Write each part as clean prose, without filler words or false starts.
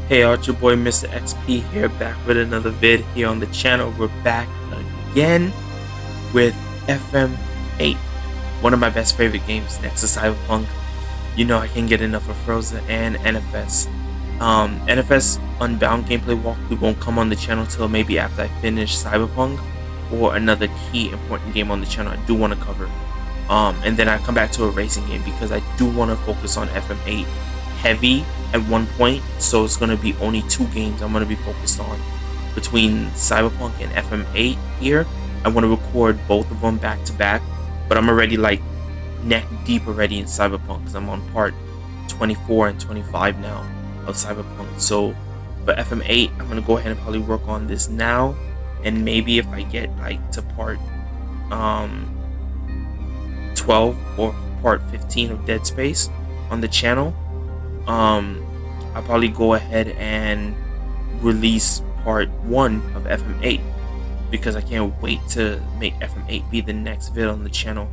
Hey y'all, it's your boy Mr. XP here, back with another vid here on the channel. We're back again with FM8, one of my best favorite games next to Cyberpunk. You know I can't get enough of Forza and NFS. NFS Unbound gameplay walkthrough won't come on the channel till maybe after I finish Cyberpunk or another key important game on the channel I do want to cover. And then I come back to a racing game because I do want to focus on FM8 heavy at one point, so it's going to be only 2 games I'm going to be focused on between Cyberpunk and FM8 here. I want to record both of them back to back, but I'm already like neck deep already in Cyberpunk because I'm on part 24 and 25 now of Cyberpunk. So for FM8 I'm going to go ahead and probably work on this now, and maybe if I get like to part 12 or part 15 of Dead Space on the channel, I'll probably go ahead and release part 1 of FM8 because I can't wait to make FM8 be the next vid on the channel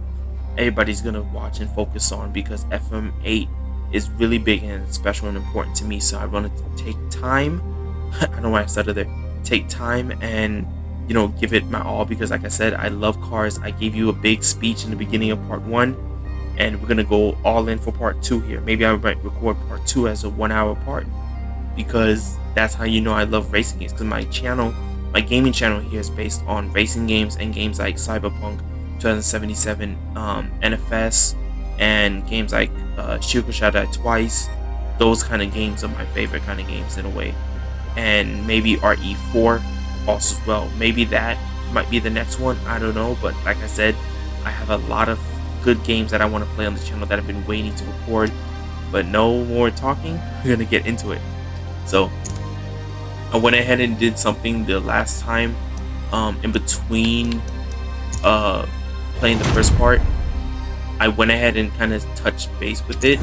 everybody's gonna watch and focus on, because FM8 is really big and special and important to me. So I want to take time I don't know why I started there. Take time and, you know, give it my all, because like I said, I love cars. I gave you a big speech in the beginning of part 1, and we're gonna go all in for part 2 here. Maybe I might record part 2 as a 1-hour part, because that's how you know I love racing games. Because my channel, my gaming channel here, is based on racing games and games like Cyberpunk 2077, NFS, and games like Shiko Shall Die Twice. Those kind of games are my favorite kind of games in a way. And maybe RE4 also as well. Maybe that might be the next one, I don't know. But like I said, I have a lot of good games that I want to play on the channel that I've been waiting to record. But no more talking, we're gonna get into it. So I went ahead and did something the last time, in between playing the first part. I went ahead and kind of touched base with it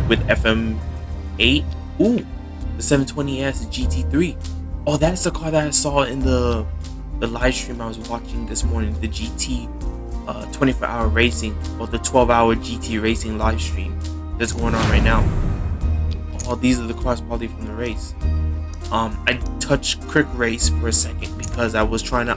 with FM8. Ooh, the 720S GT3. Oh, that's the car that I saw in the live stream I was watching this morning, the GT 24-hour racing, or the 12-hour GT racing live stream that's going on right now. Oh, these are the cars probably from the race. I touched Crick Race for a second because I was trying to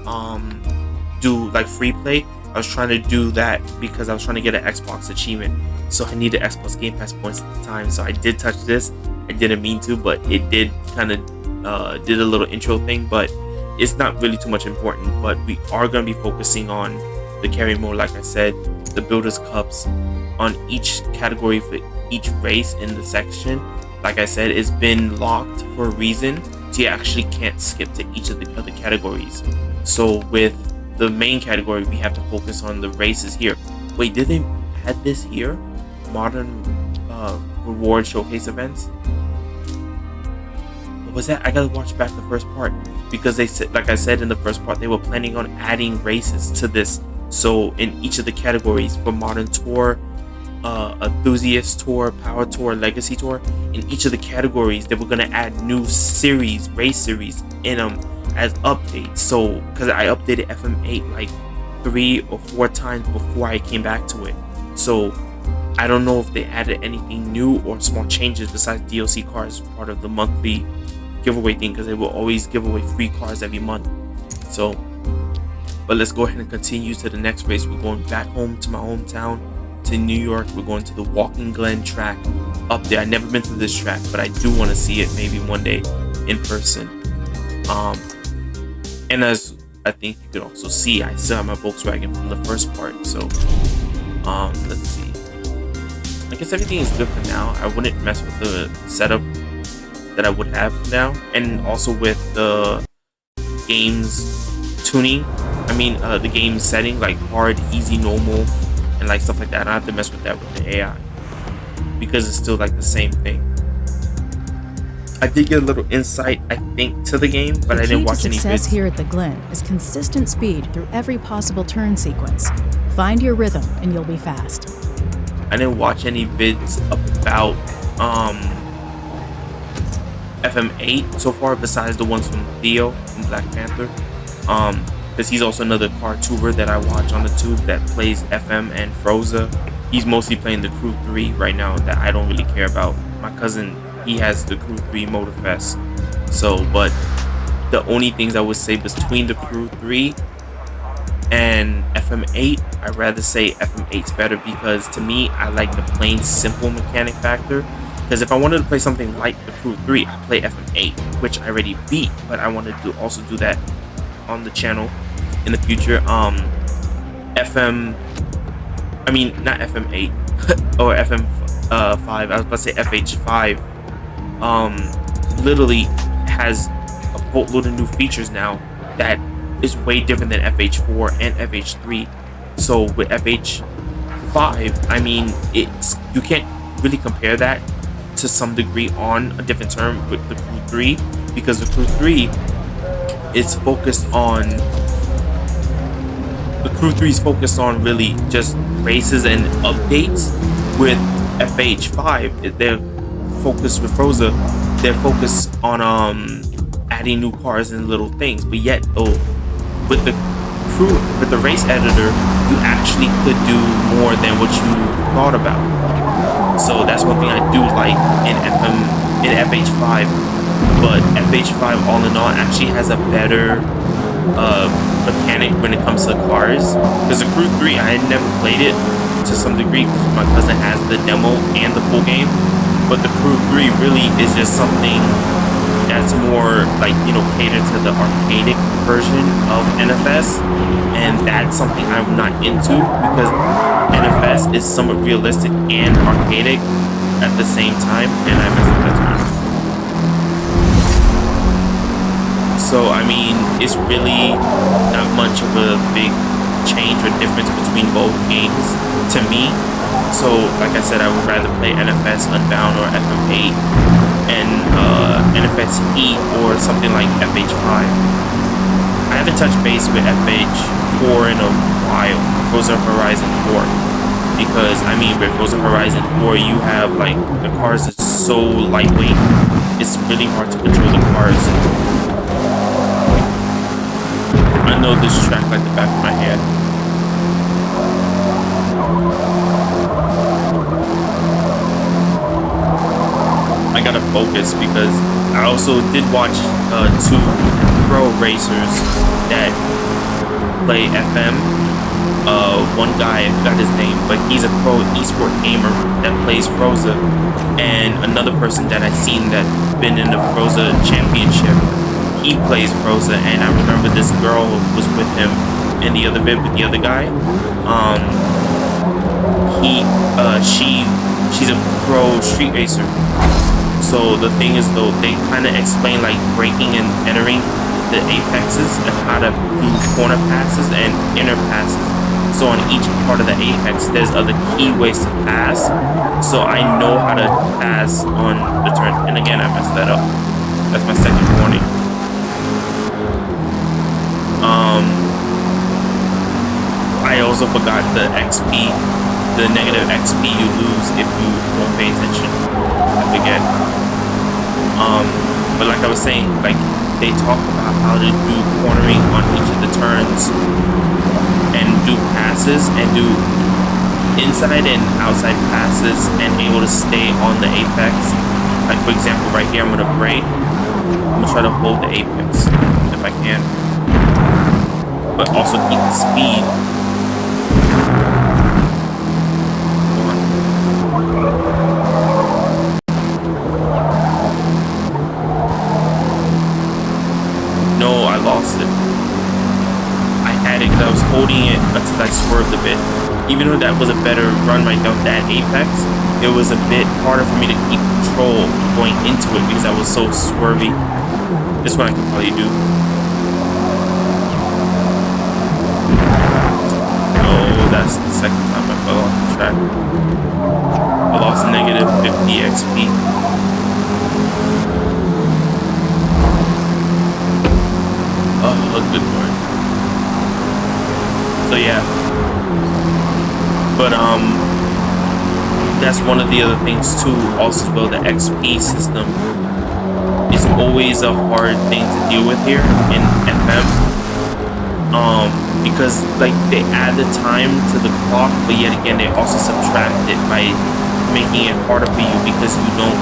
do like free play. I was trying to do that because I was trying to get an Xbox achievement, so I needed Xbox Game Pass points at the time. So I did touch this. I didn't mean to, but it did kind of did a little intro thing, but it's not really too much important. But we are going to be focusing on the carry mode, like I said, the Builders Cups on each category for each race in the section. Like I said, it's been locked for a reason, so you actually can't skip to each of the other categories. So with the main category, we have to focus on the races here. Wait, did they add this here? Modern reward showcase events? What was that? I gotta watch back the first part, because they said, like I said in the first part, they were planning on adding races to this. So in each of the categories, for Modern Tour, Enthusiast Tour, Power Tour, Legacy Tour, in each of the categories they were going to add new series, race series in them as updates. So because I updated FM8 like 3 or 4 times before I came back to it, so I don't know if they added anything new or small changes besides DLC cars, part of the monthly giveaway thing, because they will always give away free cars every month. So but let's go ahead and continue to the next race. We're going back home to my hometown, to New York. We're going to the Walking Glen track up there. I've never been to this track, but I do want to see it maybe one day in person. And as I think you could also see, I still have my Volkswagen from the first part. So let's see. I guess everything is good for now. I wouldn't mess with the setup that I would have now, and also with the game's tuning. I mean, the game setting, like hard, easy, normal, and like stuff like that. I don't have to mess with that with the AI, because it's still like the same thing. I did get a little insight, I think, to the game, but I didn't watch any vids. The key to success here at the Glen is consistent speed through every possible turn sequence. Find your rhythm and you'll be fast. I didn't watch any vids about FM8 so far, besides the ones from Theo from Black Panther. Because he's also another car tuber that I watch on the tube that plays FM and Forza. He's mostly playing the Crew 3 right now that I don't really care about. My cousin he has the Crew 3 Motorfest. So, but the only things I would say between the Crew 3 and FM8, I'd rather say FM8's better, because to me, I like the plain simple mechanic factor. Because if I wanted to play something like the Crew 3, I play FM8, which I already beat, but I wanted to also do that on the channel in the future. Not FM8 or FM5. I was about to say FH5. Literally has a boatload of new features now that is way different than FH4 and FH3. So with FH5, I mean, you can't really compare that to some degree on a different term with the Crew 3, because the Crew 3 is focused on really just races and updates. With FH5, they're focused with Forza, they're focused on adding new cars and little things. But yet though, with the race editor, you actually could do more than what you thought about. So that's one thing I do like in FH5. But FH5 all in all actually has a better mechanic when it comes to cars. Because the Crew 3, I had never played it to some degree because my cousin has the demo and the full game. But the Crew 3 really is just something that's more like, catered to the arcadic version of NFS, and that's something I'm not into, because NFS is somewhat realistic and arcadic at the same time, and I messed up that term. So I mean, it's really not much of a big change or difference between both games to me. So like I said, I would rather play NFS Unbound or FM8 and NFS Heat or something like FH5. I haven't touched base with FH4 in a while, Forza Horizon 4, because I mean, with Forza Horizon 4 you have like the cars is so lightweight, it's really hard to control the cars. I know this track like the back of my hand. I gotta focus because I also did watch 2 pro racers that play FM. One guy, I forgot his name, but he's a pro esport gamer that plays Forza, and another person that I've seen that been in the Forza championship, he plays Forza, and I remember this girl was with him in the other vid with the other guy. She's a pro street racer. So the thing is though, they kind of explain like braking and entering the apexes and how to do corner passes and inner passes. So on each part of the apex, there's other key ways to pass. So I know how to pass on the turn. And again, I messed that up. That's my second warning. I also forgot the XP, the negative XP you lose if you don't pay attention. I forget. But like I was saying, like they talk about how to do cornering on each of the turns and do passes and do inside and outside passes and able to stay on the apex. Like for example, right here, I'm gonna brake. I'm gonna try to hold the apex if I can, but also keep the speed. No, I lost it. I had it because I was holding it until I swerved a bit. Even though that was a better run right down that apex, it was a bit harder for me to keep control going into it because I was so swervy. This one I can probably do. Oh, that's the second time I fell off the track. I lost negative 50 XP. Oh, good lord. So yeah. But that's one of the other things too, also as well, the XP system is always a hard thing to deal with here in FM. Because like they add the time to the clock, but yet again they also subtract it by making it harder for you, because you don't,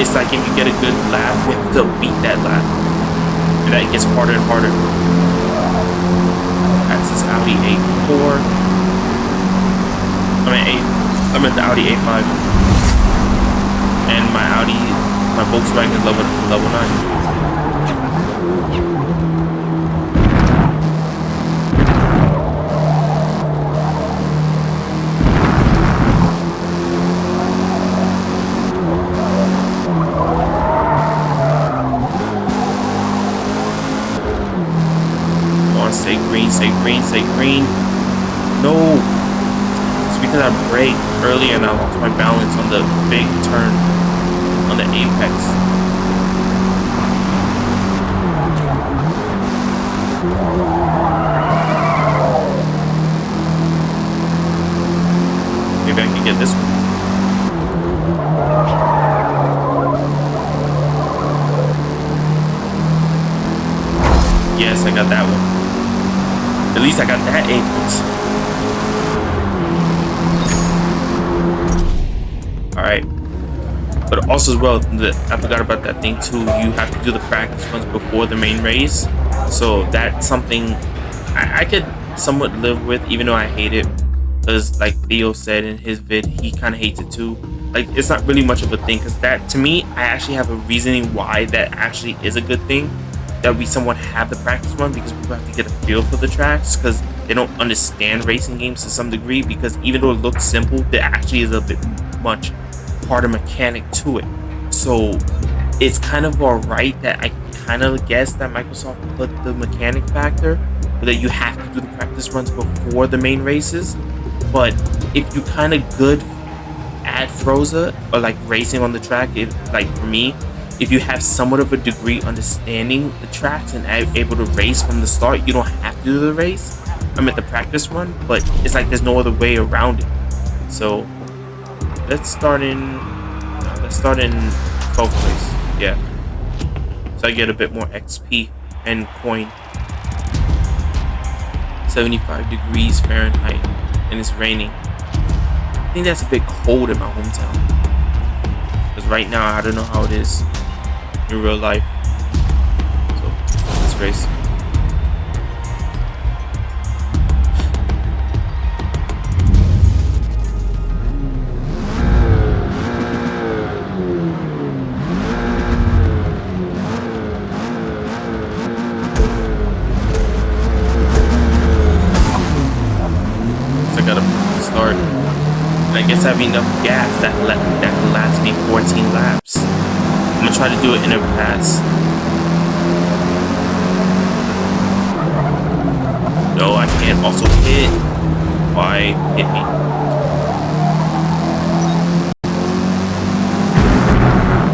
it's like if you get a good lap, you have to beat that lap, and that gets harder and harder. That's this Audi A4. I'm in the Audi A5, and my Volkswagen level 9. Say green, say green, say green. No. It's because I braked earlier and I lost my balance on the big turn on the apex. Maybe I can get this one. Yes, I got that one. At least I got that apex. Alright. But also as well, I forgot about that thing too. You have to do the practice runs before the main race. So that's something I could somewhat live with, even though I hate it. Because like Theo said in his vid, he kind of hates it too. Like, it's not really much of a thing. Because that, to me, I actually have a reasoning why that actually is a good thing. That we somewhat have the practice run, because people have to get a feel for the tracks, because they don't understand racing games to some degree, because even though it looks simple, there actually is a bit much harder mechanic to it. So it's kind of alright that I kind of guess that Microsoft put the mechanic factor, but that you have to do the practice runs before the main races. But if you kind of good at Forza or like racing on the track, like for me, if you have somewhat of a degree understanding the tracks and able to race from the start, you don't have to do the race. I'm at the practice run, but it's like there's no other way around it. So let's start in 12th place. Yeah. So I get a bit more XP and coin. 75 degrees Fahrenheit, and it's raining. I think that's a bit cold in my hometown. Because right now I don't know how it is in real life. So let's race. So I gotta start. And I guess I have enough gas that can last me 14 laps. I'm gonna try to do it in a pass. No, I can't also hit. Why hit me?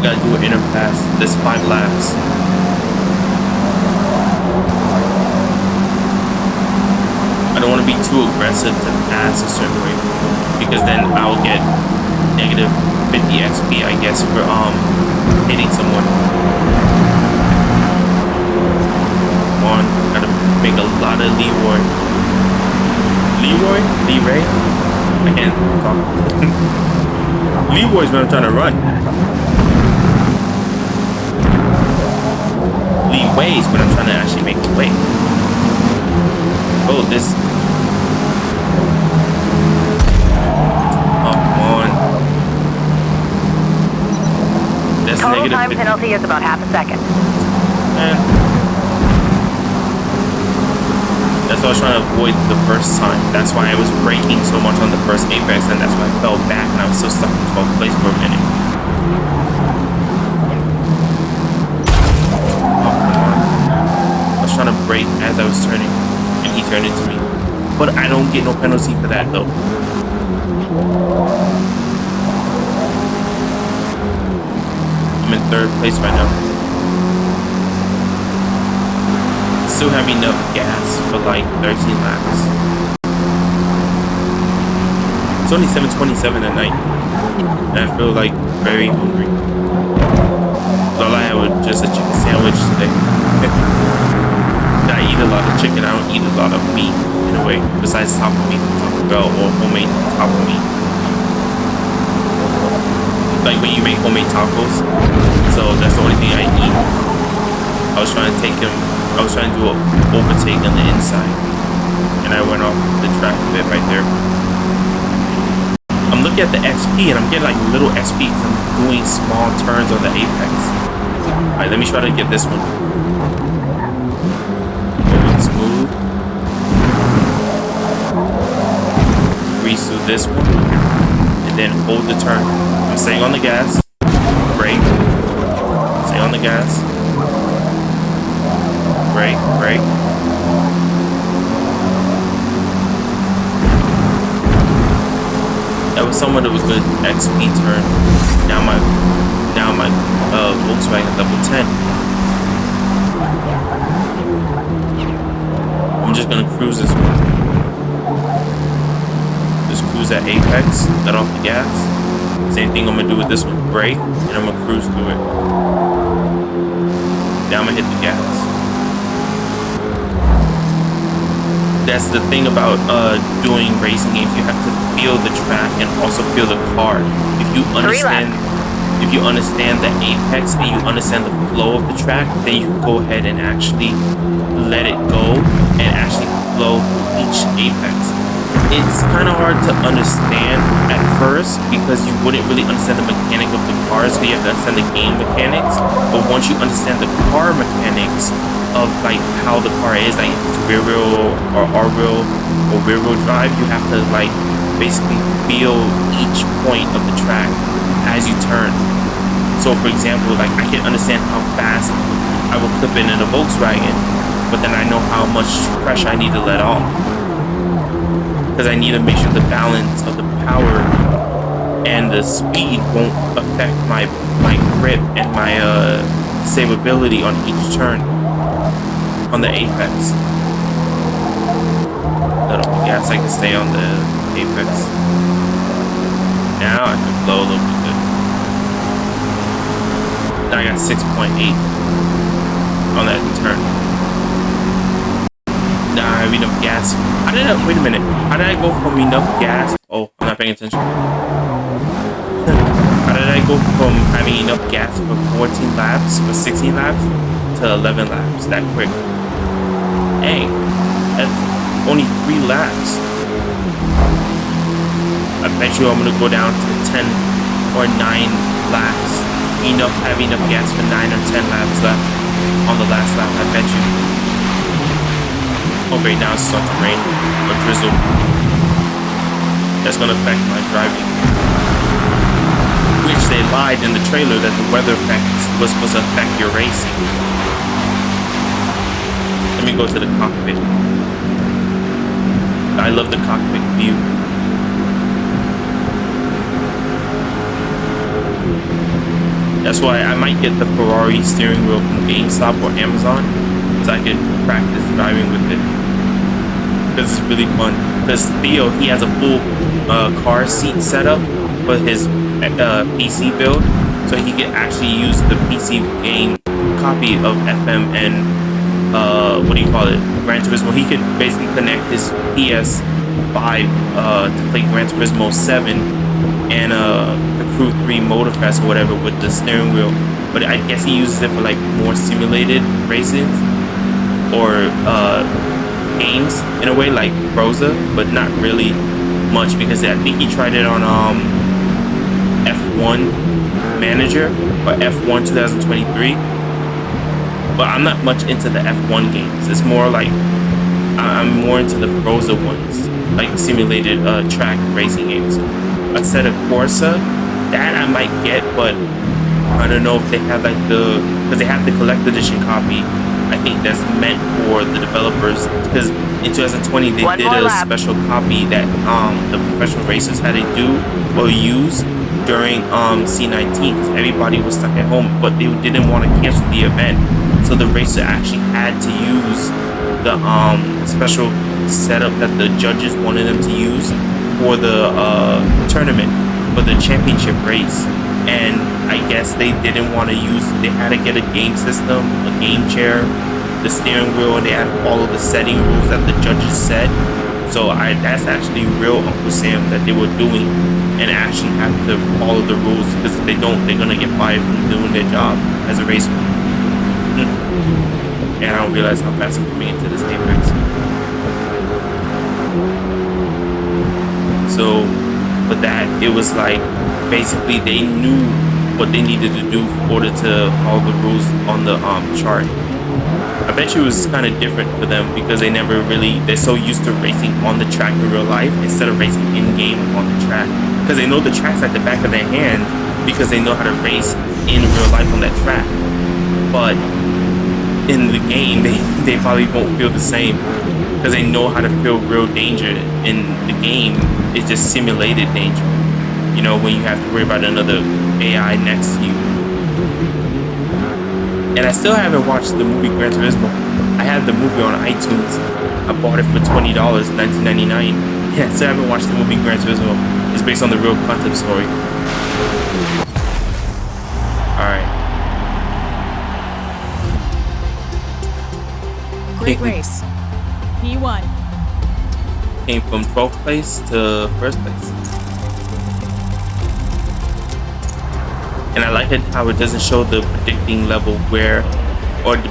Gotta do an inner pass. This 5 laps. I don't want to be too aggressive to pass a certain way, because then I'll get negative 50 XP, I guess, for hitting someone. Come on, gotta make a lot of Leroy. Leroy? I can't talk. Leroy's when I'm trying to run. Leeway's when I'm trying to actually make the way. Oh, this. Oh, come on. That's total negative time 50. penalty is about half a second. Man. That's what I was trying to avoid the first time. That's why I was braking so much on the first apex, and that's why I fell back and I was still stuck in 12th place for a minute. Oh, come on. I was trying to brake as I was turning, and he turned into me. But I don't get no penalty for that, though. I'm in 3rd place right now. Still have enough gas for like 13 laps. It's only 7:27 at night, and I feel like very hungry. All I had was just a chicken sandwich today. I eat a lot of chicken. I don't eat a lot of meat in a way, besides Taco meat from Taco Bell or homemade Taco meat. like when you make homemade tacos. So that's the only thing I eat. I was trying to take him. I was trying to do an overtake on the inside, and I went off the track a bit right there. I'm looking at the XP, and I'm getting like little XP because I'm doing small turns on the apex. All right, let me try to get this one. Moving smooth. Grease through this one, and then hold the turn. I'm staying on the gas. Brake. Stay on the gas. Brake, brake. That was somewhat of a good XP turn. Now my Volkswagen level 10. I'm just gonna cruise this one. Just cruise at apex, let off the gas. Same thing I'm gonna do with this one. Brake, and I'm gonna cruise through it. Now I'm gonna hit the gas. That's the thing about doing racing games. You have to feel the track and also feel the car. If you understand the apex and you understand the flow of the track, then you can go ahead and actually let it go and actually flow through each apex. It's kind of hard to understand at first because you wouldn't really understand the mechanic of the cars, so you have to understand the game mechanics. But once you understand the car mechanics of like how the car is, like if it's rear wheel or R wheel or rear wheel drive, you have to like basically feel each point of the track as you turn. So for example, like I can understand how fast I will clip in a Volkswagen, but then I know how much pressure I need to let off, because I need to make sure the balance of the power and the speed won't affect my grip and my stability on each turn on the apex. Let off the gas, I can stay on the apex. Now I can flow a little bit good. Now I got 6.8 on that turn. Now I have enough gas. Wait a minute. How did I go from enough gas? Oh, I'm not paying attention. How did I go from having enough gas for 14 laps or 16 laps to 11 laps that quick? Dang, that's only 3 laps. I bet you I'm gonna go down to 10 or 9 laps. Have enough gas for 9 or 10 laps left on the last lap, I bet you. Okay, now it's starting to rain or drizzle. That's gonna affect my driving. Which they lied in the trailer that the weather effect was supposed to affect your racing. Let me go to the cockpit. I love the cockpit view. That's why I might get the Ferrari steering wheel from GameStop or Amazon, so I can practice driving with it. Because it's really fun. Because Theo, he has a full car seat setup for his PC build, so he can actually use the PC game copy of FM and Gran Turismo. He could basically connect his PS5 to play Gran Turismo 7 and the Crew 3 Motorfest or whatever with the steering wheel. But I guess he uses it for like more simulated races or games in a way, like Forza, but not really much, because I think he tried it on F1 Manager or F1 2023. But I'm not much into the F1 games. It's more like I'm more into the Forza ones, like simulated track racing games. A set of Forza, that I might get, but I don't know if they have like because they have the collector's edition copy. I think that's meant for the developers, because in 2020 they did a special copy that the professional racers had to do or use during C19, because everybody was stuck at home, but they didn't want to cancel the event, so the racer actually had to use the special setup that the judges wanted them to use for the tournament, for the championship race. And I guess they didn't want to use, they had to get a game system, a game chair, the steering wheel, and they had all of the setting rules that the judges set. So that's actually real Uncle Sam that they were doing and actually have to follow the rules, because if they don't, they're gonna get fired from doing their job as a racer. And I don't realize how fast I'm coming into this apex. So for that, it was like basically they knew what they needed to do in order to follow the rules on the chart. I bet you it was kind of different for them because they're so used to racing on the track in real life instead of racing in-game on the track. Because they know the track's at the back of their hand because they know how to race in real life on that track. But in the game, they probably won't feel the same because they know how to feel real danger. In the game, it's just simulated danger. You know, when you have to worry about another AI next to you. And I still haven't watched the movie Gran Turismo. I had the movie on iTunes. I bought it for $20 in 1999. Yeah, I still haven't watched the movie Gran Turismo. It's based on the real concept story. Alright. Great race. P1. Came from 12th place to 1st place. And I like it how it doesn't show the predicting level where, or the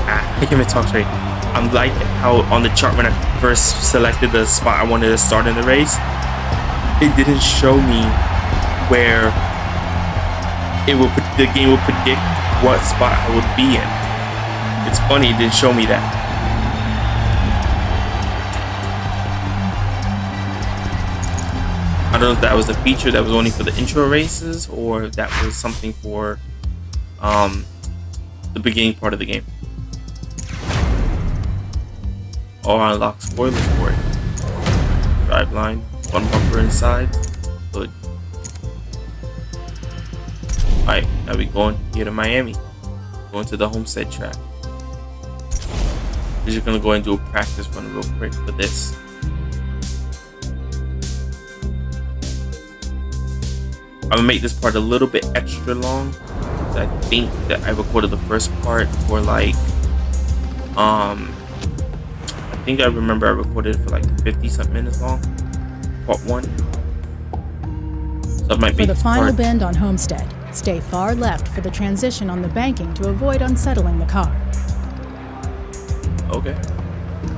I can't even talk straight. I'm like how on the chart when I first selected the spot I wanted to start in the race, it didn't show me where the game would predict what spot I would be in. It's funny, it didn't show me that. I don't know if that was a feature that was only for the intro races or if that was something for the beginning part of the game. Or unlock spoilers for it. Driveline, one bumper inside, hood. Alright, now we going here to Miami. Going to the Homestead track. We're just gonna go and do a practice run real quick for this. I'm gonna make this part a little bit extra long. I think that I recorded the first part for like, I think I remember I recorded it for like 50-something minutes long. Part 1. So it might be for the final bend on Homestead, stay far left for the transition on the banking to avoid unsettling the car. Okay.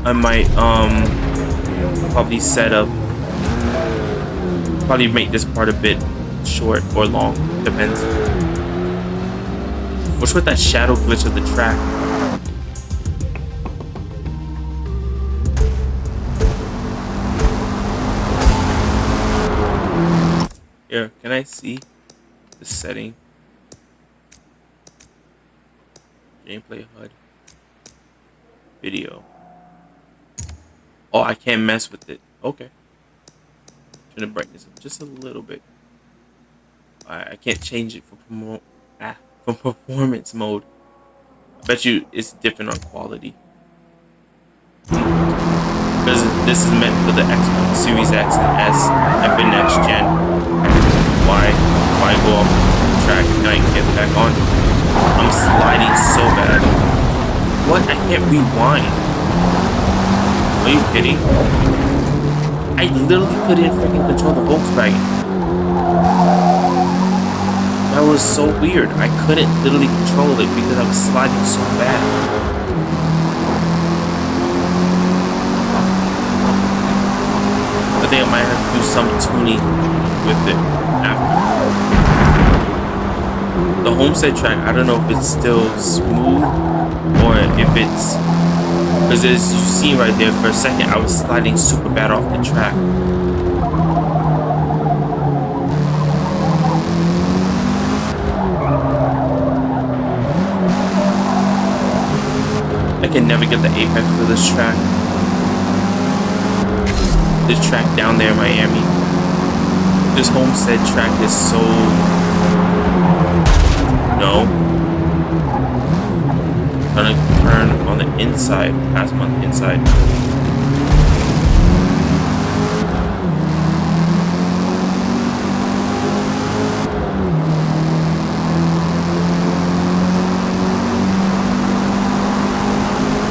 I might probably probably make this part a bit short or long, depends. What's with that shadow glitch of the track? Here, can I see the setting? Gameplay HUD. Video. Oh, I can't mess with it. Okay. Turn the brightness up just a little bit. I can't change it from performance mode. I bet you it's different on quality. Because this is meant for the Xbox Series X and S and for next gen. Why go off the track? Can I get back on? I'm sliding so bad. What? I can't rewind. Are you kidding? I literally couldn't freaking control the Volkswagen. That was so weird. I couldn't literally control it because I was sliding so bad. I think I might have to do some tuning with it after. The Homestead track, I don't know if it's still smooth or if it's... Because as you see right there, for a second, I was sliding super bad off the track. I can never get the apex for this track. This track down there in Miami. This Homestead track is so... No. I'm gonna turn on the inside. Pass them on the inside.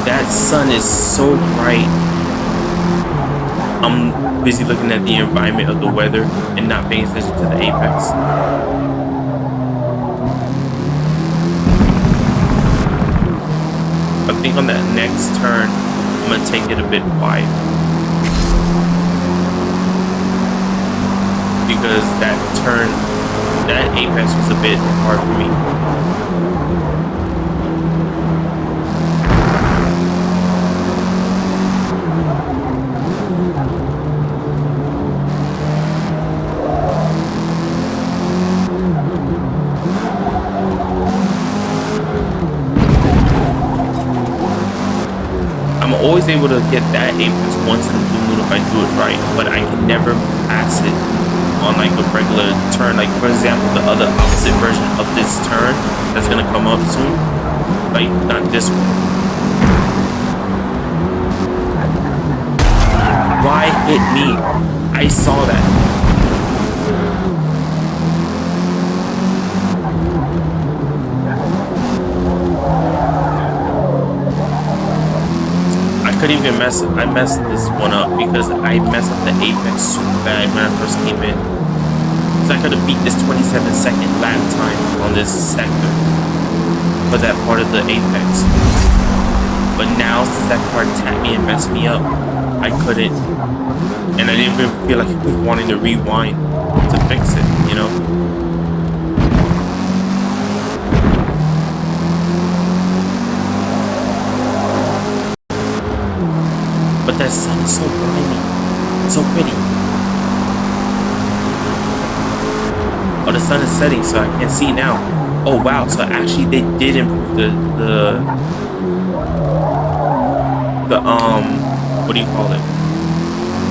That sun is so bright. I'm busy looking at the environment of the weather and not paying attention to the apex. I think on that next turn, I'm gonna take it a bit wide. Because that turn, that apex was a bit hard for me. I'm always able to get that apex once in a blue moon if I do it right, but I can never pass it on like a regular turn. Like for example, the other opposite version of this turn that's gonna come up soon, like not this one. Why hit me? I saw that. I couldn't even mess it. I messed this one up because I messed up the apex super bad when I first came in. So I could have beat this 27-second lap time on this sector for that part of the apex. But now since that car tapped me and messed me up, I couldn't. And I didn't even feel like I was wanting to rewind to fix it, you know? But that sun is so blinding, so pretty. Oh, the sun is setting, so I can't see now. Oh wow, so actually they did improve the what do you call it?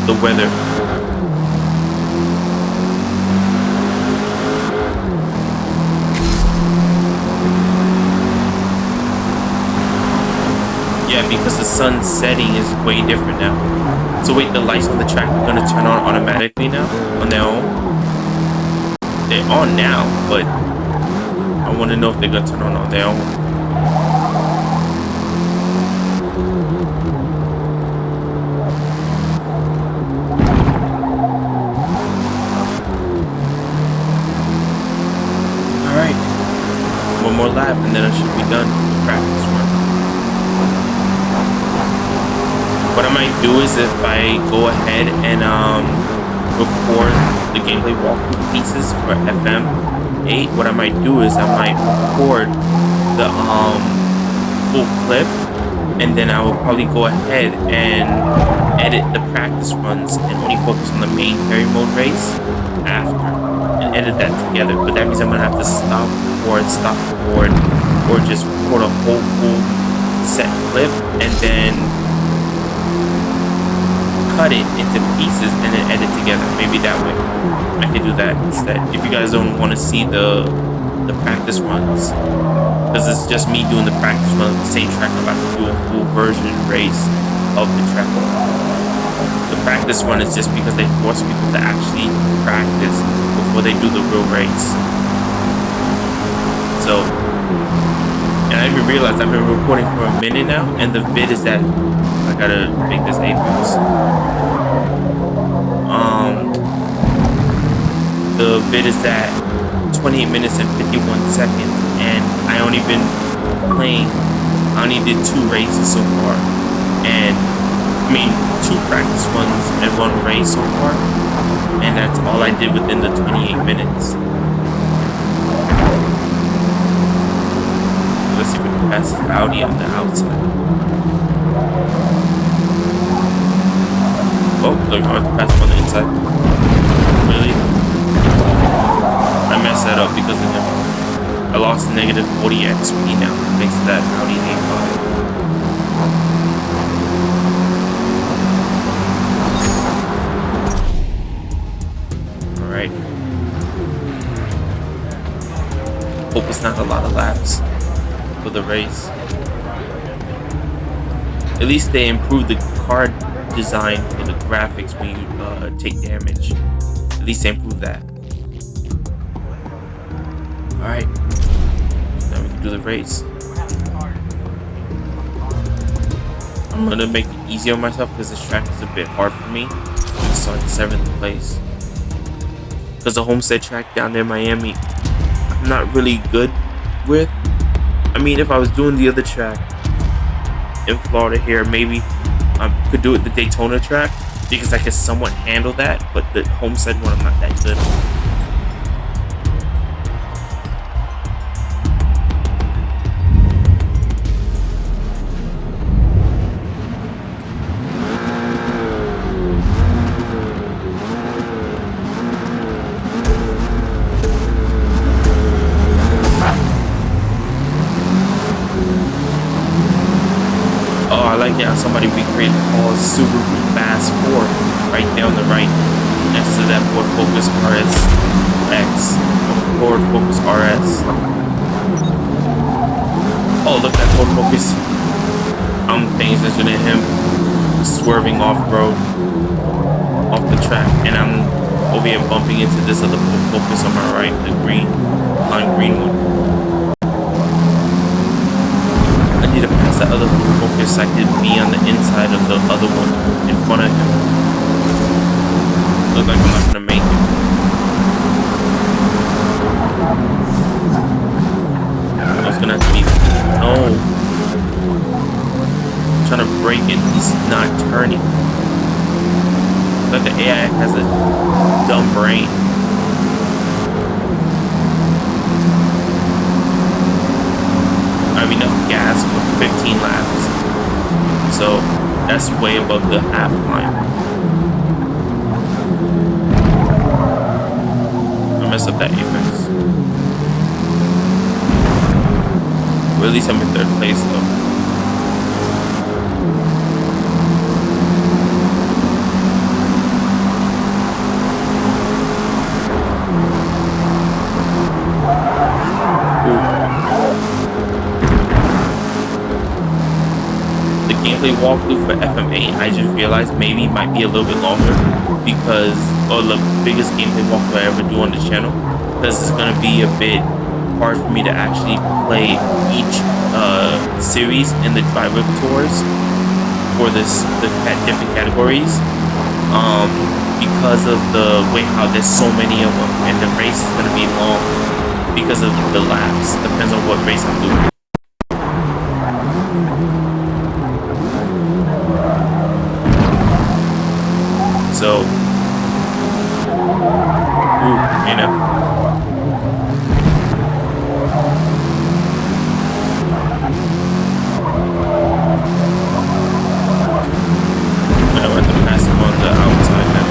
The weather. Yeah, because the sun setting is way different now. So wait, the lights on the track are gonna turn on automatically now? On their own? They're on now, but I wanna know if they're gonna turn on their own. Alright. One more lap and then I should be done with practice run. What I might do is if I go ahead and record the gameplay walkthrough pieces for FM8, what I might do is I might record the full clip, and then I will probably go ahead and edit the practice runs and only focus on the main carry mode race after and edit that together. But that means I'm gonna have to stop record, or just record a whole full set clip and then cut it into pieces and then edit together. Maybe that way I can do that instead. If you guys don't want to see the practice runs, because it's just me doing the practice run of the same track, I'm about to do a full version race of the track. The practice run is just because they force people to actually practice before they do the real race. So, and I even realized I've been recording for a minute now, and the vid is that I gotta make this apex. The vid is at 28 minutes and 51 seconds, and I only been playing. I only did 2 races so far, and I mean 2 practice runs and 1 race so far, and that's all I did within the 28 minutes. Let's see if we can pass this Audi on the outside. Oh, look, I have to pass him on the inside. Really? I messed that up because of him. I lost negative 40 XP now thanks to that Audi A5. Alright. Hope it's not a lot of laps for the race. At least they improved the car design for the graphics when you take damage. At least they improved that. Alright, now we can do the race. I'm gonna make it easier on myself because this track is a bit hard for me. to start 7th place. Because the Homestead track down there in Miami, I'm not really good with. I mean, if I was doing the other track in Florida here, maybe I could do it the Daytona track because I could somewhat handle that, but the Homestead one, I'm not that good on. Yeah, somebody recreated all Subaru Fast 4 right there on the right next to that Ford Focus RS-X or Ford Focus RS. Oh, look at that Ford Focus. I'm paying attention to him swerving off-road off the track, and I'm over here bumping into this other Ford Focus on my right, the lime green one. To pass that other Focus, I could be on the inside of the other one in front of him. Looks like I'm not gonna make it. I was gonna have to be. No. I'm trying to break it. He's not turning. Like the AI has a dumb brain. I have enough gas for 15 laps, so that's way above the half line. I messed up that apex. Well, at least I'm in 3rd place though. Gameplay walkthrough for FM8, I just realized maybe it might be a little bit longer because, or the biggest gameplay walkthrough I ever do on the channel, because it's going to be a bit hard for me to actually play each series in the driver tours for the different categories because of the way how there's so many of them, and the race is going to be long because of the laps. Depends on what race I'm doing. So, you know. I have to pass him on the outside now.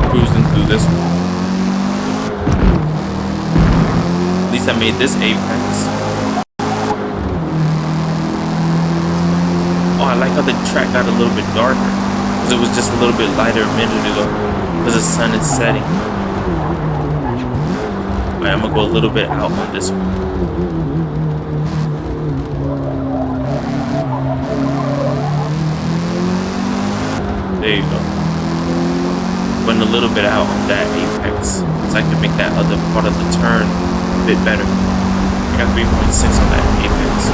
Cruising through this one. At least I made this apex. Oh, I like how the track got a little bit darker, because it was just a little bit lighter a minute ago because the sun is setting. Alright, I'm gonna go a little bit out on this one. There you go. Went a little bit out on that apex, so I can make that other part of the turn a bit better. I got 3.6 on that apex.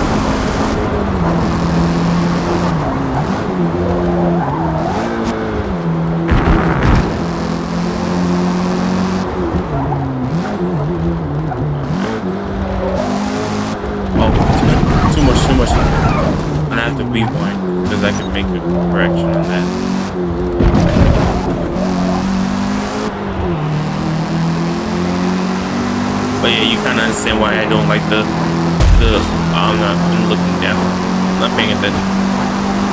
Oh, too much. I'm gonna have to rewind because I can make a correction on that. But yeah, you kind of understand why I don't like I'm looking down. I'm not paying attention.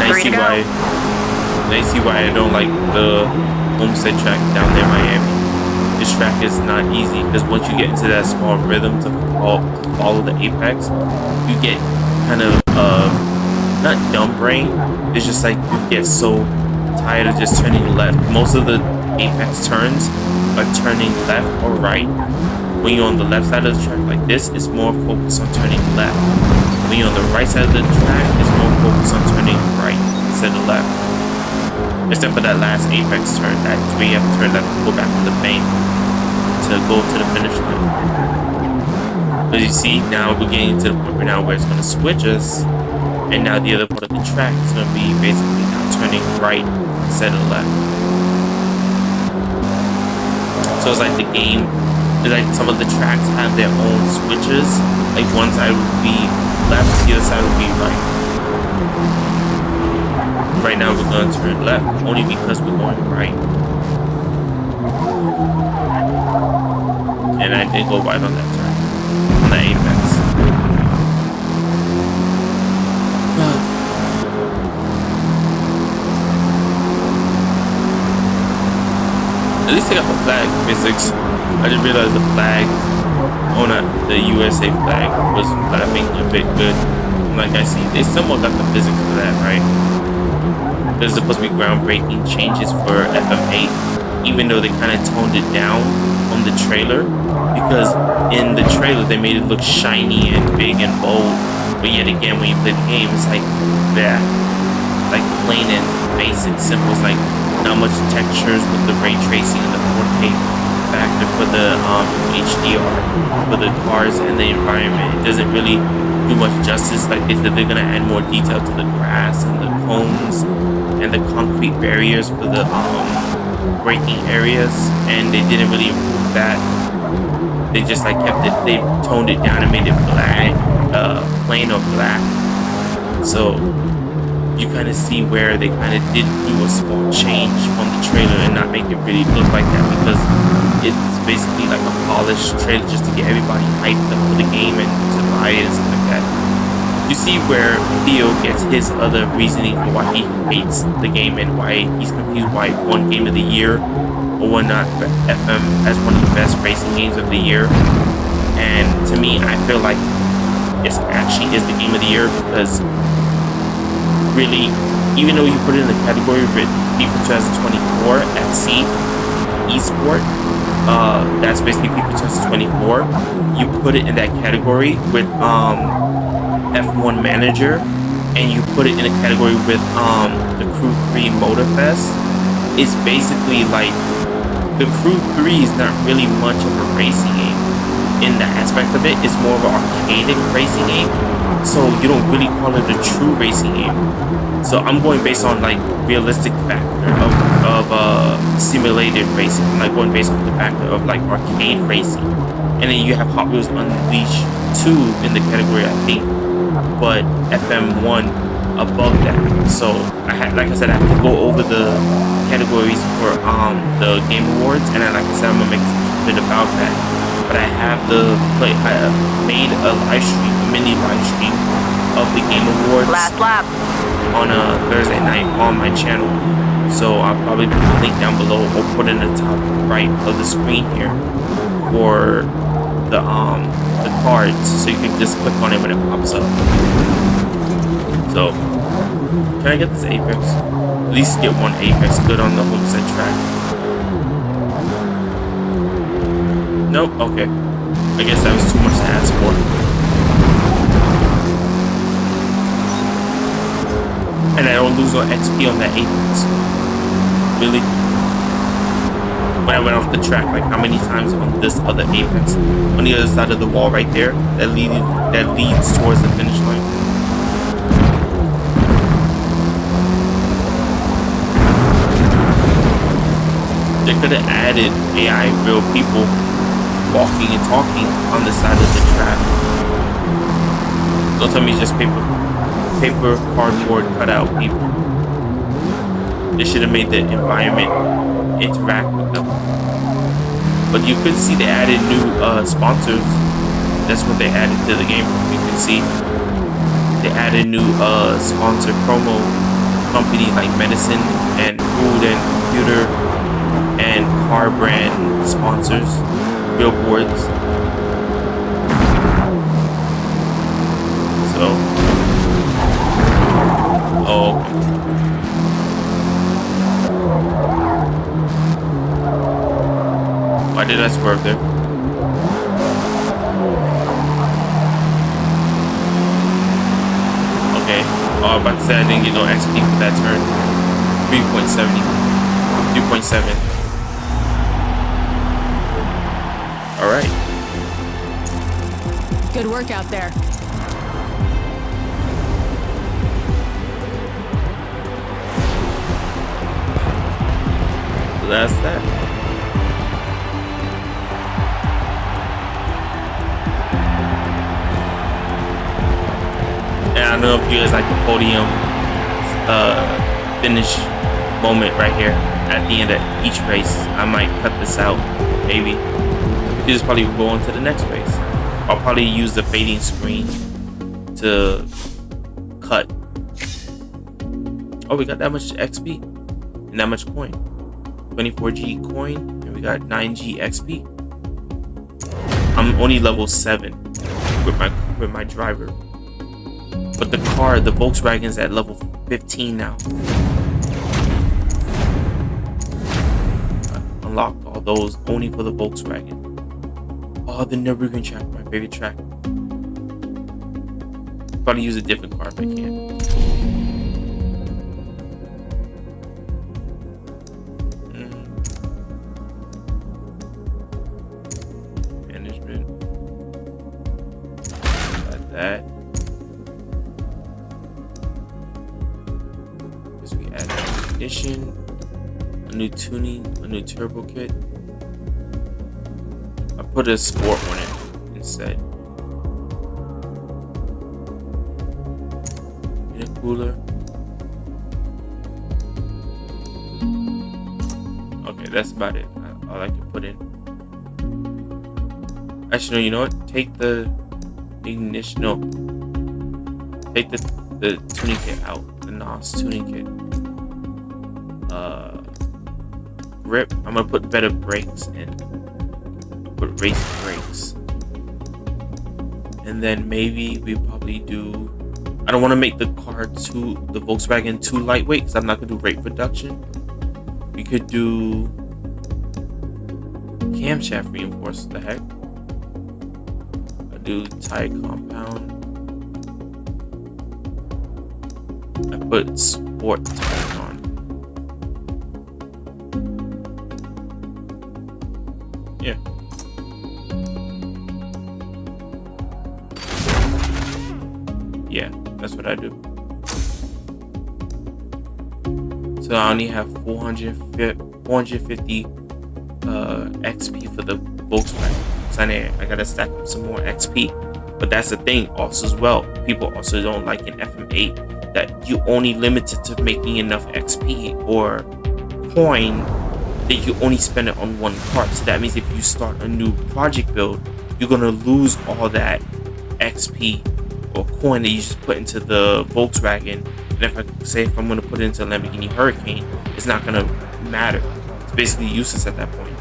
Now you see why I don't like the Homestead track down there in Miami. This track is not easy because once you get into that small rhythm to follow the apex, you get kind of not dumb brain. It's just like you get so tired of just turning left. Most of the apex turns are turning left or right. When you're on the left side of the track like this, it's more focused on turning left. When you're on the right side of the track, it's more focused on turning right instead of left. except for that last apex turn. That's where you have to turn left and go back to the bank to go to the finish line. But you see, now we're getting to the point where now where it's going to switch us, and now the other part of the track is going to be basically now turning right instead of left. So it's like the game, it's like some of the tracks have their own switches. Like one side would be left, the other side would be right. Right now we're going to turn left only because we're going right. And I did go right on that turn, on the apex. At least I got the flag physics. I just realized the flag, the USA flag was flapping a bit good. Like I see, they somewhat got the physics for that, right? There's supposed to be groundbreaking changes for FM8, even though they kind of toned it down on the trailer, because in the trailer they made it look shiny and big and bold, but yet again when you play the game it's like that, like plain and basic, simple. It's like not much textures with the ray tracing and the 4K factor for the HDR for the cars and the environment. It doesn't really do much justice. Like they said, they're gonna add more detail to the grass and the cones and the concrete barriers for the braking areas, and they didn't really improve that. They just like kept it, they toned it down and made it black, plain or black. So you kind of see where they kind of did do a small change on the trailer and not make it really look like that, because it's basically like a polished trailer just to get everybody hyped up for the game and to buy it and stuff like that. You see where Theo gets his other reasoning for why he hates the game and why he's confused why it won Game of the Year or whatnot for FM as one of the best racing games of the year. And to me, I feel like this actually is the Game of the Year, because really, even though you put it in the category with FIFA 2024 FC Esport, that's basically FIFA 2024, you put it in that category with F1 Manager, and you put it in a category with the Crew 3 Motorfest. It's basically like the Crew 3 is not really much of a racing game in that aspect of it. It's more of an arcadic racing game, so you don't really call it a true racing game. So I'm going based on like realistic factor of simulated racing. I'm like going based on the factor of like arcade racing. And then you have Hot Wheels Unleashed 2 in the category, I think, but FM1 above that. So I had, like I said, I have to go over the categories for the Game Awards, and then, like I said, I'm gonna make a bit about that. But I have I made a live stream, a mini live stream of the Game Awards last lap on a Thursday night on my channel. So I'll probably put the link down below or put it in the top right of the screen here for the cards, so you can just click on it when it pops up. So can I get this apex? At least get one apex good on the homestead track. Nope. Okay, I guess that was too much to ask for. And I don't lose on XP on that apex. Really? When I went off the track, like how many times on this other apex, on the other side of the wall right there, that leads towards the finish line. They could have added AI real people walking and talking on the side of the track. Don't tell me it's just paper cardboard cutout people. They should have made the environment interact with them. But you could see they added new sponsors. That's what they added to the game. You can see they added new sponsor promo companies like medicine and food and computer and car brand sponsors, billboards. So, oh, okay. Why did I swerve there? Okay. Oh, I was about to say I didn't get no XP for that turn. 3.70. 3.7. All right. Good work out there. So that's that. And I don't know if you guys like the podium finish moment right here at the end of each race. I might cut this out, maybe. We just probably go on to the next race. I'll probably use the fading screen to cut. Oh, we got that much XP and that much coin. 24G coin, and we got 9G XP. I'm only level 7 with my driver. But the car, the Volkswagen's at level 15 now. I unlocked all those only for the Volkswagen. Oh, the Nürburgring track, my favorite track. Probably use a different car if I can. Management. Got that. We add ignition, a new tuning, a new turbo kit. I put a sport one in instead. Intercooler. Okay, that's about it. All I can put in. Actually, no, you know what? Take the ignition. No. Take the tuning kit out. The NOS tuning kit. Grip. I'm gonna put better brakes in. Put race brakes. And then maybe we probably do. I don't want to make the Volkswagen too lightweight because I'm not gonna do weight reduction. We could do camshaft reinforced. The heck. I do tire compound. I put sport tires on. Yeah. Yeah, that's what I do. So I only have 450 XP for the Volkswagen. So I gotta stack up some more XP. But that's the thing also as well. People also don't like in FM8 that you only limited to making enough XP or coin that you only spend it on one part. So that means if you start a new project build, you're gonna lose all that XP or coin that you just put into the Volkswagen. And if I'm gonna put it into Lamborghini Hurricane, it's not gonna matter. It's basically useless at that point.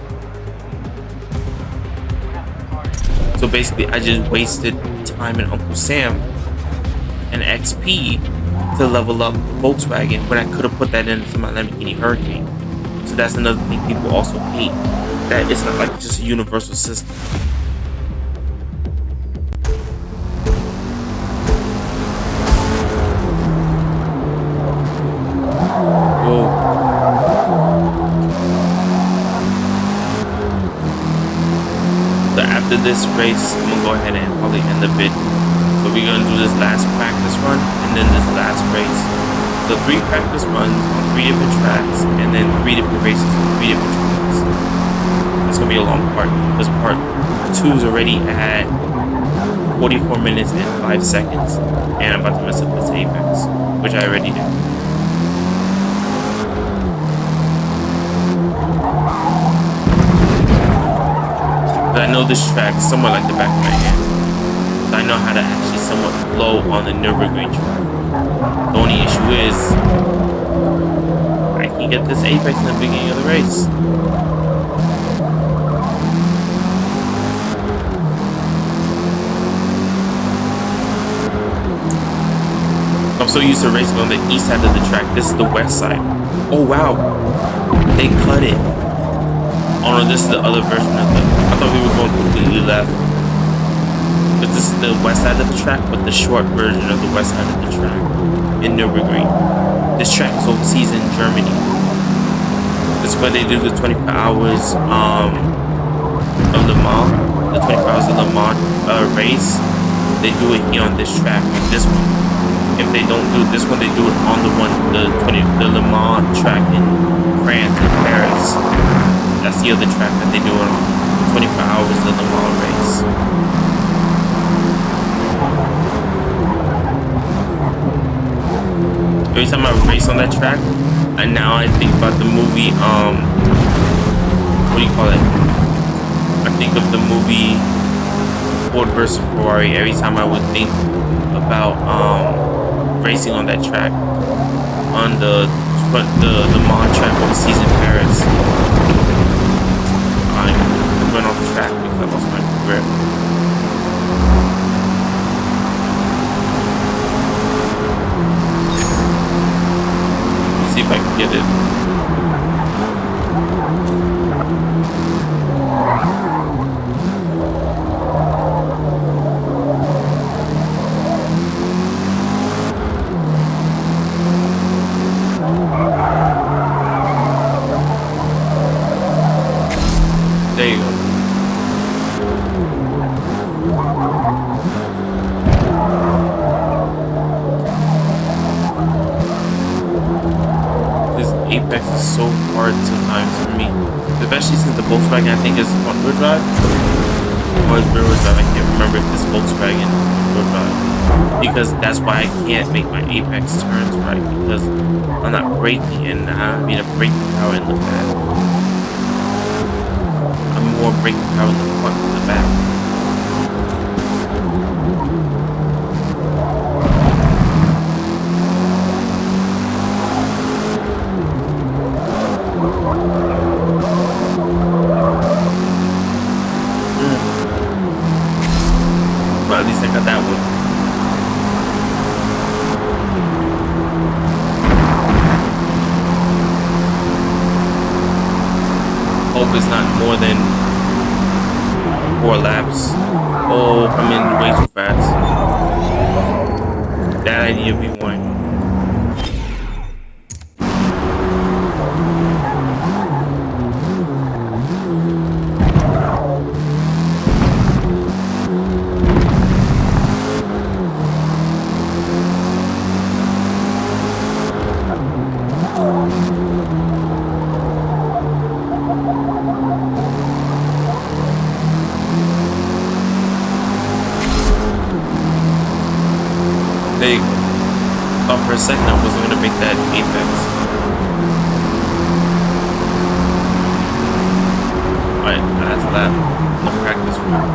So basically, I just wasted time in Uncle Sam and XP to level up the Volkswagen when I could have put that into my Lamborghini Hurricane. So that's another thing people also hate, that it's not like just a universal system. Whoa. So after this race, I'm gonna go ahead and probably end the vid. So we're gonna do this last practice run and then this last race. So 3 practice runs on 3 different tracks and then 3 different races on 3 different tracks. It's gonna be a long part because part 2 is already at 44 minutes and 5 seconds, and I'm about to mess up this apex, which I already did. But I know this track somewhat like the back of my hand. So I know how to actually somewhat flow on the Nürburgring track. The only issue is I can get this apex in the beginning of the race. I'm so used to racing on the east side of the track. This is the west side. Oh wow, they cut it. Oh no, this is the other version of the. I thought we were going completely left. But this is the west side of the track, but the short version of the west side of the track in Nürburgring. This track is overseas in Germany. This is where they do the 24 hours of Le Mans, the 24 hours of Le Mans race. They do it here on this track, on this one. If they don't do this one, they do it on the Le Mans track in France and Paris. That's the other track that they do it on. 24 hours of Le Mans race. Every time I race on that track, and now I think about the movie, what do you call it? I think of the movie Ford versus Ferrari every time I would think about racing on that track, on the Mans track overseas in Paris. I went off the track because I lost my grip. Let's see if I can get it. There you go. This Apex is so hard sometimes for me, especially since the Volkswagen I think is front-wheel drive or is rear-wheel drive. I can't remember if this Volkswagen is front-wheel drive, because that's why I can't make my Apex turns right, because I'm not braking and I mean a braking power in the back. I'm more braking power in the front than the back. But at least I got that one. Hope it's not more than 4 laps. Oh, I'm in way too fast. That I need to be one. There you go. Thought for a second I wasn't gonna make that Apex. Alright, last lap. No practice round.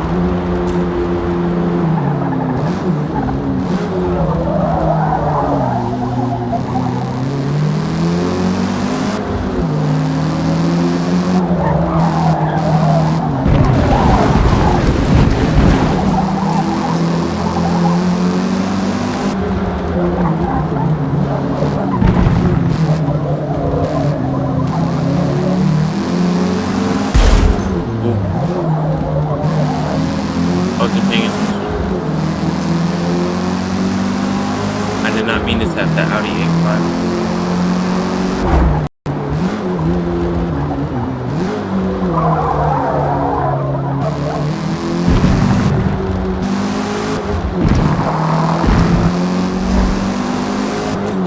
I did not mean to tap that Audi A5.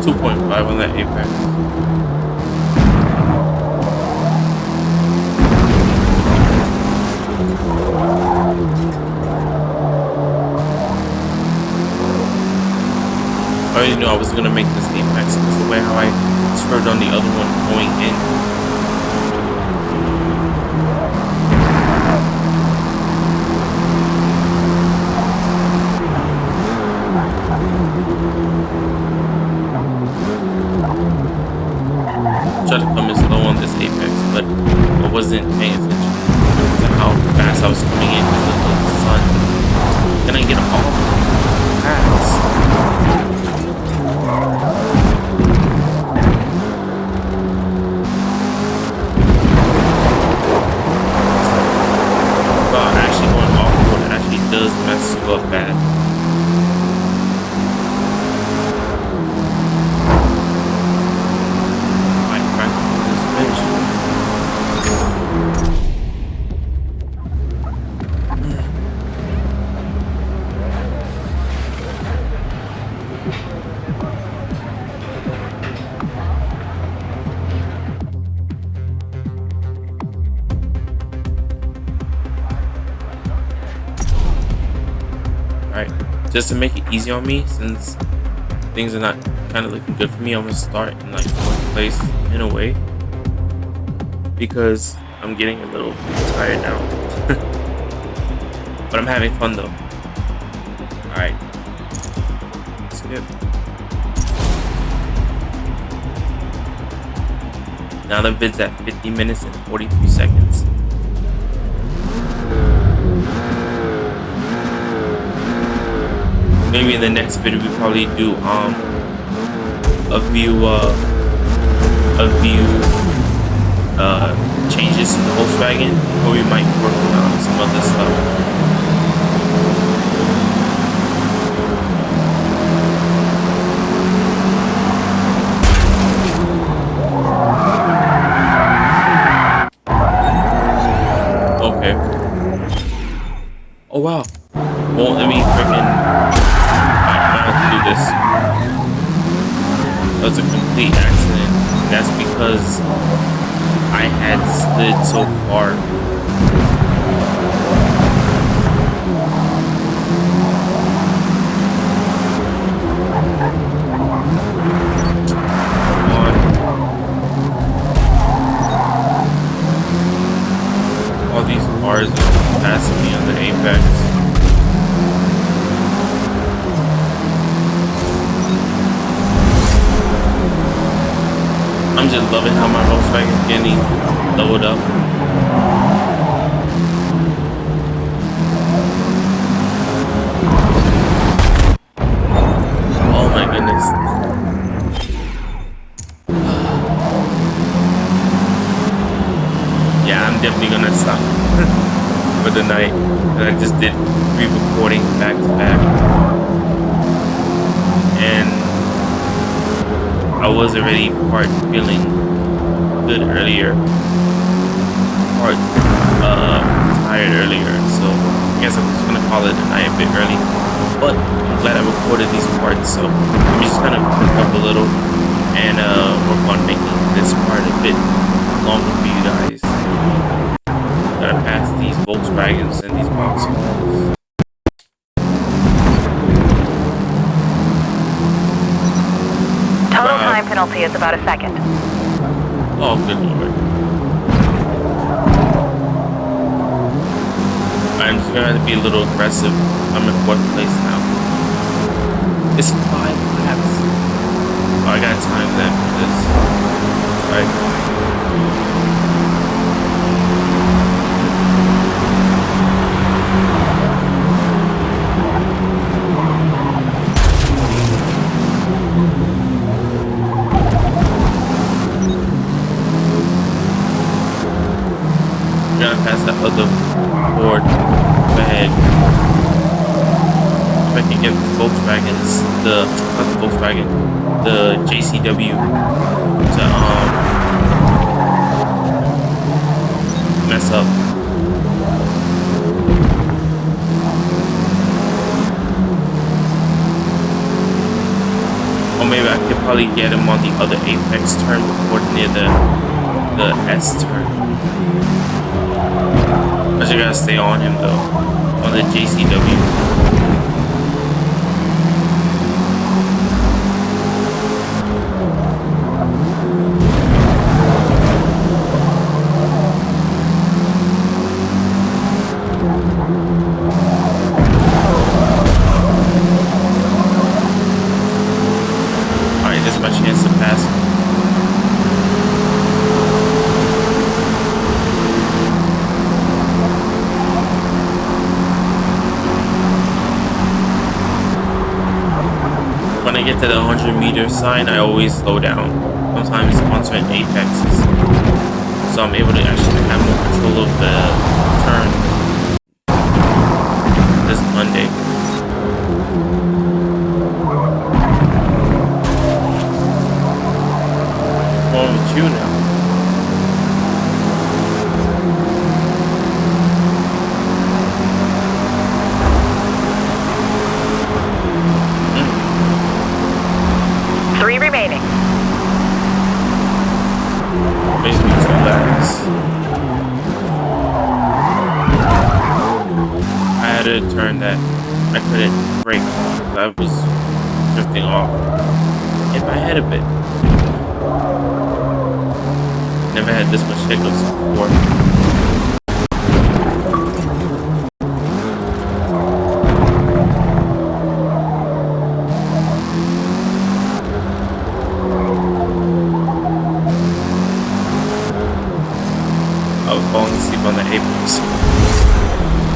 2.5 on that Apex. I already knew I was gonna make this Apex because the way how I spurred on the other one going in. Tried to come in slow on this Apex, but I wasn't paying attention to how fast I was coming in because of the sun. Then I get off pass. Actually going off-road actually does mess you up bad. just to make it easy on me, since things are not kind of looking good for me, I'm gonna start in like fourth place in a way, because I'm getting a little tired now. But I'm having fun though. Alright. Skip. Now the vid's at 50 minutes and 43 seconds. Maybe in the next video we probably do a view changes to the Volkswagen, or we might work on some other stuff. Okay. Oh wow. Won't let me freaking do this. That was a complete accident. That's because I had slid so far. Come on. All these cars are passing me on the apex. I'm just loving how my Volkswagen is getting lowered up. Oh my goodness. Yeah, I'm definitely gonna stop for the night. And I just did 3 recordings back to back. And I was already feeling good earlier, tired earlier, so I guess I'm just gonna call it a night a bit early. But I'm glad I recorded these parts, so I'm just gonna pick up a little and work on making this part a bit longer for you guys. Gotta pass these Volkswagens and these box cars. Total time penalty is about a second. Oh, good lord. I'm just gonna have to be a little aggressive. I'm in 4th place now. It's 5 laps. Oh, I got time then for this. Alright. Gotta pass that other Ford ahead. If I can get the Volkswagens, not the Volkswagen, the JCW to mess up. Or maybe I could probably get him on the other apex turn before near the S turn. I just gotta stay on him though, on the JCW. Alright, this is my chance to pass him. When I get to the 100-meter sign, I always slow down. Sometimes on certain apexes, so I'm able to actually have more control of the turn. This Monday. What's wrong with you now? Remaining. Basically 2 laps. I had to turn that. I couldn't brake. I was drifting off. Hit my head a bit. Never had this much hiccups before. I was falling asleep on the aprons.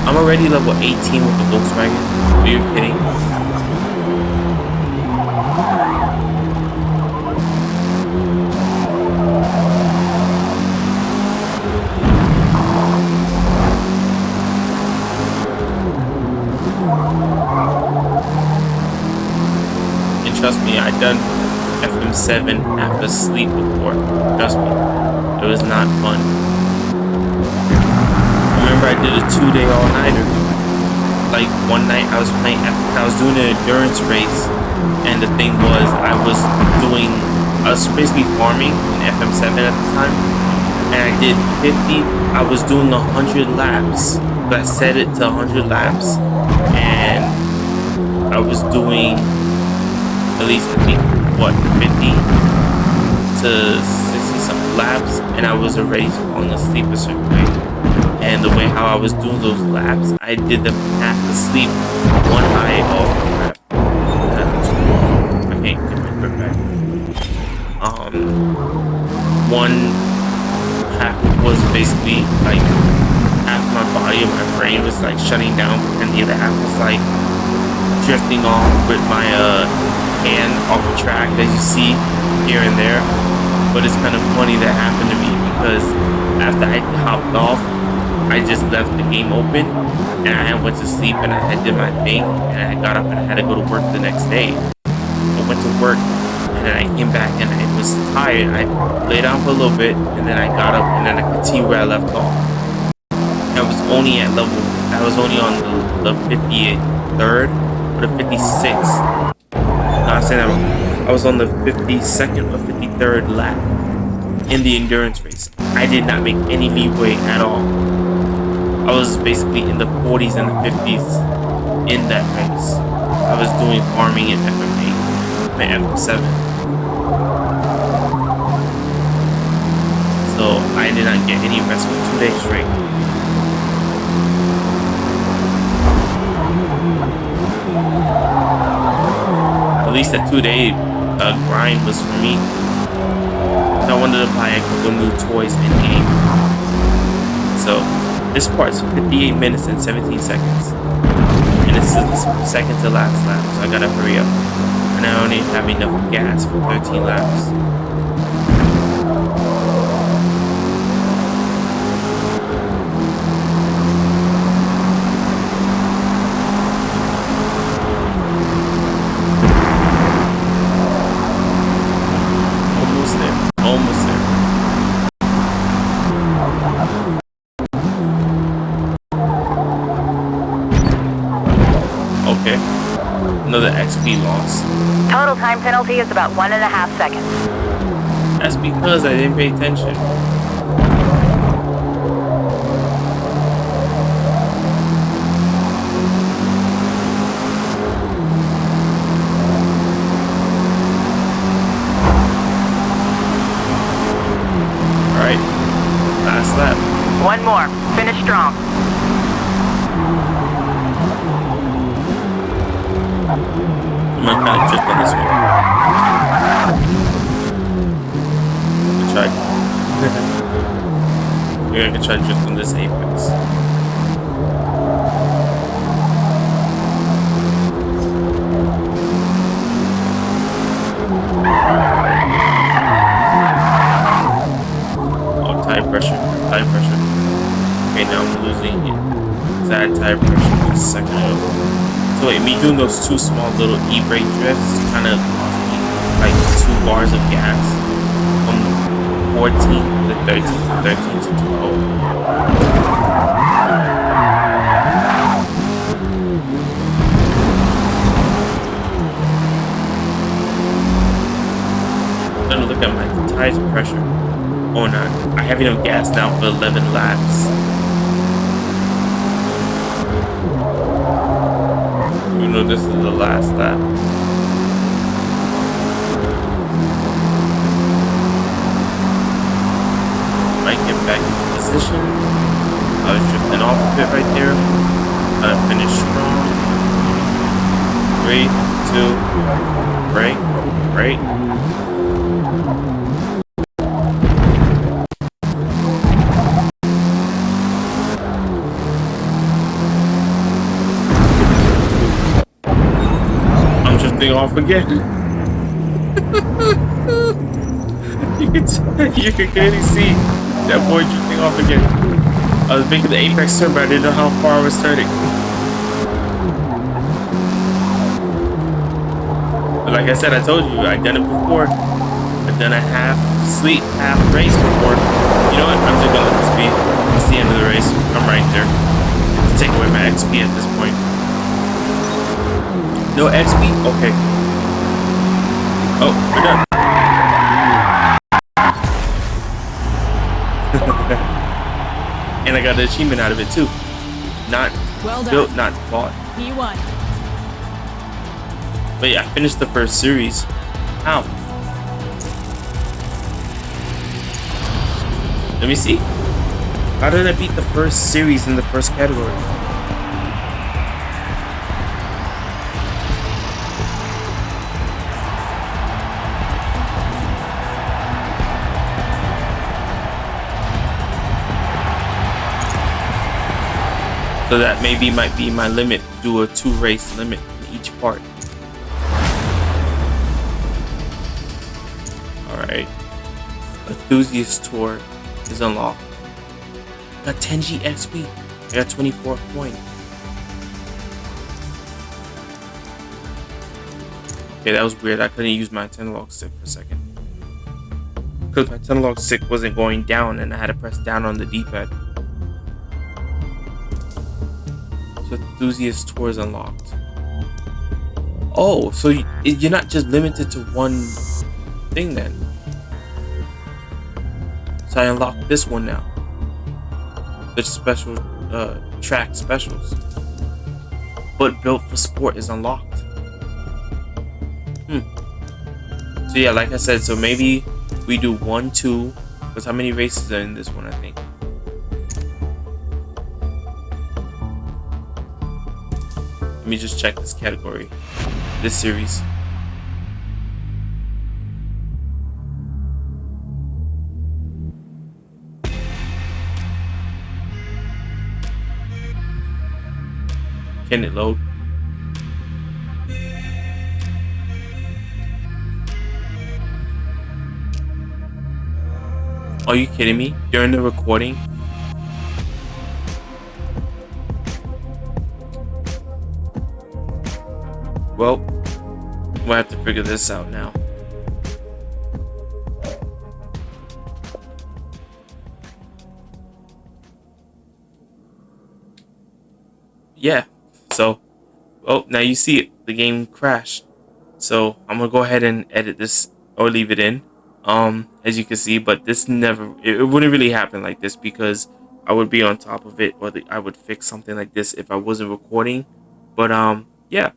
I'm already level 18 with the Volkswagen. Are you kidding? And trust me, I done FM7 half asleep before. Trust me, it was not fun. Remember, I did a 2-day all-nighter. Like one night, I was doing an endurance race, and the thing was, I was basically farming in FM7 at the time, and I did 50. I was doing 100 laps, but I set it to 100 laps, and I was doing at least, I think, what, 50 to 60 something laps, and I was already falling asleep a certain way. And the way how I was doing those laps, I did them half asleep. One eye, oh crap, that's too long. I can't get my grip back. One half was basically like half my body and my brain was like shutting down, and the other half was like drifting off with my hand off the track, as you see here and there. But it's kind of funny that happened to me because after I hopped off, I just left the game open and I went to sleep and I did my thing and I got up and I had to go to work the next day. I went to work and then I came back and I was tired. I lay down for a little bit and then I got up and then I continued where I left off. I was only on the 53rd or the 56th. No, I'm saying that wrong. I was on the 52nd or 53rd lap in the endurance race. I did not make any leeway at all. I was basically in the 40s and the 50s in that race. I was doing farming in FM8, my FM7. So I did not get any rest for 2 days straight. At least that 2-day grind was for me. I wanted to buy a couple new toys in game. So this part's 58 minutes and 17 seconds. And this is the second to last lap, so I gotta hurry up. And I only have enough gas for 13 laps. Almost there. Okay. Another XP loss. Total time penalty is about 1.5 seconds. That's because I didn't pay attention. Alright. Last lap. One more. Finish strong. I'm gonna kind of drift on this one. Maybe I can try to drift on this apex. Oh, tire pressure. Okay, now I'm losing it. I had tire pressure for a second ago. So wait, me doing those two small little e-brake drifts kind of cost me like 2 bars of gas from 14 to 13, 13 to 12. Then look at my tires pressure. Oh no, I have enough gas now for 11 laps. You know, This is the last lap. Might get back into position. I was drifting off a bit right there. Finish strong. 3, 2, break. I'm drifting off again. You can clearly see that boy drifting off again. I was making the apex turn, but I didn't know how far I was turning. But like I said, I told you, I'd done it before. I've done a half sleep, half race before. You know what? I'm just gonna let this be. It's the end of the race. I'm right there. Let's take away my XP at this point. No XP? Okay. Oh, we're done. And I got the achievement out of it too. Not well done. built, not bought. He won. But yeah, I finished the first series. How? Let me see. How did I beat the first series in the first category? So that maybe might be my limit. Do a 2 race limit in each part. Alright. Enthusiast Tour is unlocked. I got 10G XP. I got 24 coin. Okay, that was weird. I couldn't use my 10 log stick for a second. Because my 10 log stick wasn't going down and I had to press down on the D-pad. So Enthusiast Tour is unlocked. Oh, so you're not just limited to one thing then. So I unlocked this one now. The special track specials. But Built for Sport is unlocked. So yeah, like I said, so maybe we do 1, 2. Because how many races are in this one, I think? Let me just check this category. This series. Can it load? Are you kidding me? During the recording? Well, we'll have to figure this out now. Yeah, so, oh, now you see it. The game crashed. So I'm gonna go ahead and edit this or leave it in. As you can see, but this never, it wouldn't really happen like this because I would be on top of it, or I would fix something like this if I wasn't recording. But yeah.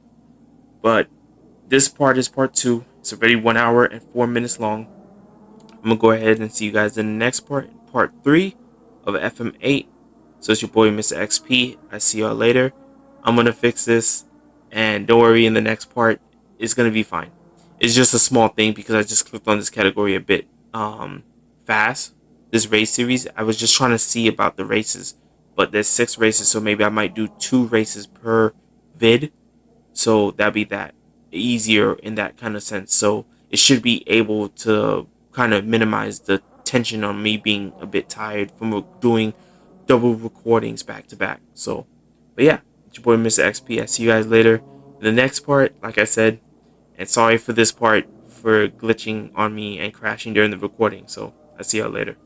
But this part is part 2. It's already 1 hour and 4 minutes long. I'm gonna go ahead and see you guys in the next part, part 3 of FM8. So it's your boy Mr. XP. I see y'all later. I'm gonna fix this, and don't worry, in the next part it's gonna be fine. It's just a small thing because I just clicked on this category a bit fast. This race series, I was just trying to see about the races, but there's 6 races, so maybe I might do 2 races per vid. So that'd be that easier in that kind of sense. So it should be able to kind of minimize the tension on me being a bit tired from doing double recordings back to back. So, but yeah, it's your boy Mr. XP. I see you guys later in the next part. Like I said, and sorry for this part for glitching on me and crashing during the recording. So I see y'all later.